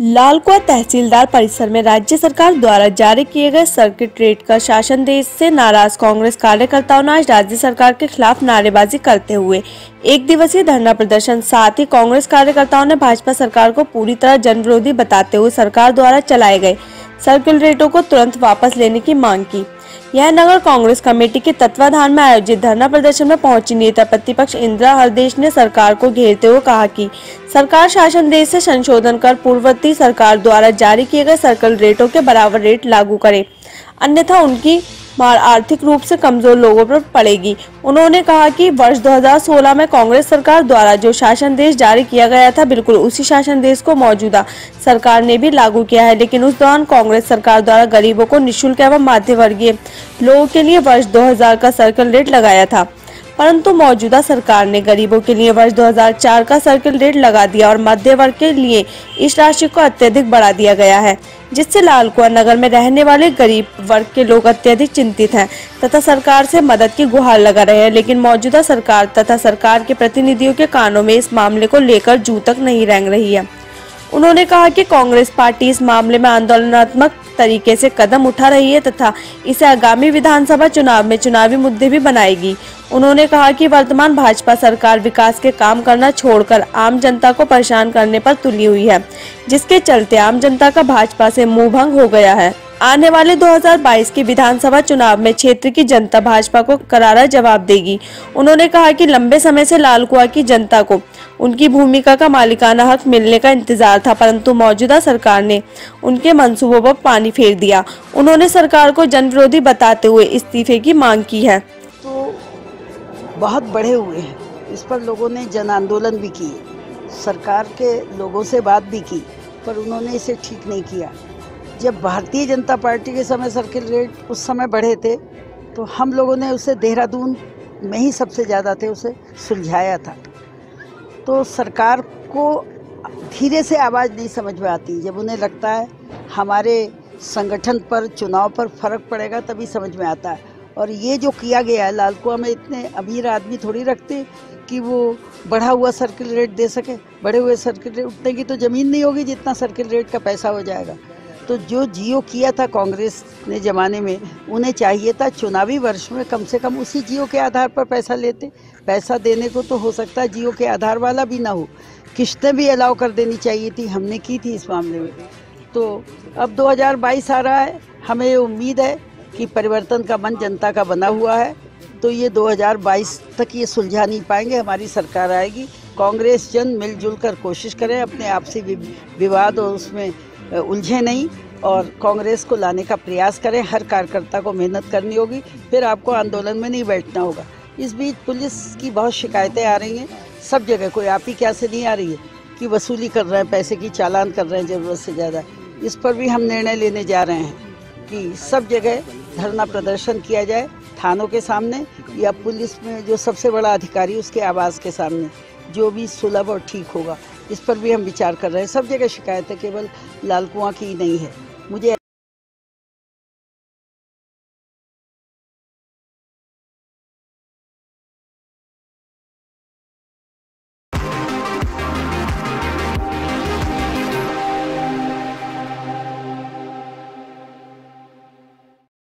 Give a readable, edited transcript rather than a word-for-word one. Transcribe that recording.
लालकुआं तहसीलदार परिसर में राज्य सरकार द्वारा जारी किए गए सर्किट रेट का शासनादेश से नाराज कांग्रेस कार्यकर्ताओं ने आज राज्य सरकार के खिलाफ नारेबाजी करते हुए एक दिवसीय धरना प्रदर्शन। साथ ही कांग्रेस कार्यकर्ताओं ने भाजपा सरकार को पूरी तरह जनविरोधी बताते हुए सरकार द्वारा चलाए गए सर्किट रेटों को तुरंत वापस लेने की मांग की। यह नगर कांग्रेस कमेटी के तत्वाधान में आयोजित धरना प्रदर्शन में पहुंची नेता प्रतिपक्ष इंदिरा हरदेश ने सरकार को घेरते हुए कहा कि सरकार शासनादेश से संशोधन कर पूर्ववर्ती सरकार द्वारा जारी किए गए सर्किट रेटों के बराबर रेट लागू करे, अन्यथा उनकी मार आर्थिक रूप से कमजोर लोगों पर पड़ेगी। उन्होंने कहा कि वर्ष 2016 में कांग्रेस सरकार द्वारा जो शासनादेश जारी किया गया था, बिल्कुल उसी शासनादेश को मौजूदा सरकार ने भी लागू किया है, लेकिन उस दौरान कांग्रेस सरकार द्वारा गरीबों को निःशुल्क एवं मध्य वर्गीय लोगों के लिए वर्ष 2000 का सर्किट रेट लगाया था, परंतु मौजूदा सरकार ने गरीबों के लिए वर्ष 2004 का सर्किट रेट लगा दिया और मध्य वर्ग के लिए इस राशि को अत्यधिक बढ़ा दिया गया है, जिससे लालकुआं नगर में रहने वाले गरीब वर्ग के लोग अत्यधिक चिंतित हैं तथा सरकार से मदद की गुहार लगा रहे हैं। लेकिन मौजूदा सरकार तथा सरकार के प्रतिनिधियों के कानों में इस मामले को लेकर जू तक नहीं रेंग रही है। उन्होंने कहा कि कांग्रेस पार्टी इस मामले में आंदोलनात्मक तरीके से कदम उठा रही है तथा इसे आगामी विधानसभा चुनाव में चुनावी मुद्दे भी बनाएगी। उन्होंने कहा कि वर्तमान भाजपा सरकार विकास के काम करना छोड़कर आम जनता को परेशान करने पर तुली हुई है, जिसके चलते आम जनता का भाजपा से मुंह भंग हो गया है। आने वाले 2022 के विधानसभा चुनाव में क्षेत्र की जनता भाजपा को करारा जवाब देगी। उन्होंने कहा कि लंबे समय से लालकुआं की जनता को उनकी भूमिका का मालिकाना हक मिलने का इंतजार था, परंतु मौजूदा सरकार ने उनके मंसूबों पर पानी फेर दिया। उन्होंने सरकार को जनविरोधी बताते हुए इस्तीफे की मांग की है। तो बहुत बढ़े हुए हैं, इस पर लोगों ने जन आंदोलन भी किए, सरकार के लोगों से बात भी की, पर उन्होंने इसे ठीक नहीं किया। जब भारतीय जनता पार्टी के समय सर्किट रेट उस समय बढ़े थे, तो हम लोगों ने उसे देहरादून में ही सबसे ज़्यादा थे उसे सुलझाया था। तो सरकार को धीरे से आवाज़ नहीं समझ में आती, जब उन्हें लगता है हमारे संगठन पर चुनाव पर फर्क पड़ेगा तभी समझ में आता है। और ये जो किया गया है, लालकुआं में इतने अमीर आदमी थोड़ी रखते कि वो बढ़ा हुआ सर्किट रेट दे सके। बढ़े हुए सर्किट रेट उतने की तो ज़मीन नहीं होगी जितना सर्किट रेट का पैसा हो जाएगा। तो जो जियो किया था कांग्रेस ने ज़माने में, उन्हें चाहिए था चुनावी वर्ष में कम से कम उसी जियो के आधार पर पैसा लेते। पैसा देने को तो हो सकता है जियो के आधार वाला भी ना हो, किस्तें भी अलाउ कर देनी चाहिए थी, हमने की थी इस मामले में। तो अब 2022 आ रहा है, हमें उम्मीद है कि परिवर्तन का मन जनता का बना हुआ है, तो ये 2022 तक ये सुलझा नहीं पाएंगे। हमारी सरकार आएगी, कांग्रेस जन मिलजुल कर कोशिश करें, अपने आपसी विवाद और उसमें उलझे नहीं और कांग्रेस को लाने का प्रयास करें। हर कार्यकर्ता को मेहनत करनी होगी, फिर आपको आंदोलन में नहीं बैठना होगा। इस बीच पुलिस की बहुत शिकायतें आ रही हैं सब जगह, कोई आप ही क्या से नहीं आ रही है कि वसूली कर रहे हैं, पैसे की चालान कर रहे हैं ज़रूरत से ज़्यादा। इस पर भी हम निर्णय लेने जा रहे हैं कि सब जगह धरना प्रदर्शन किया जाए, थानों के सामने या पुलिस में जो सबसे बड़ा अधिकारी उसके आवास के सामने, जो भी सुलभ और ठीक होगा। इस पर भी हम विचार कर रहे हैं। सब जगह शिकायत है, केवल लालकुआं की नहीं है। मुझे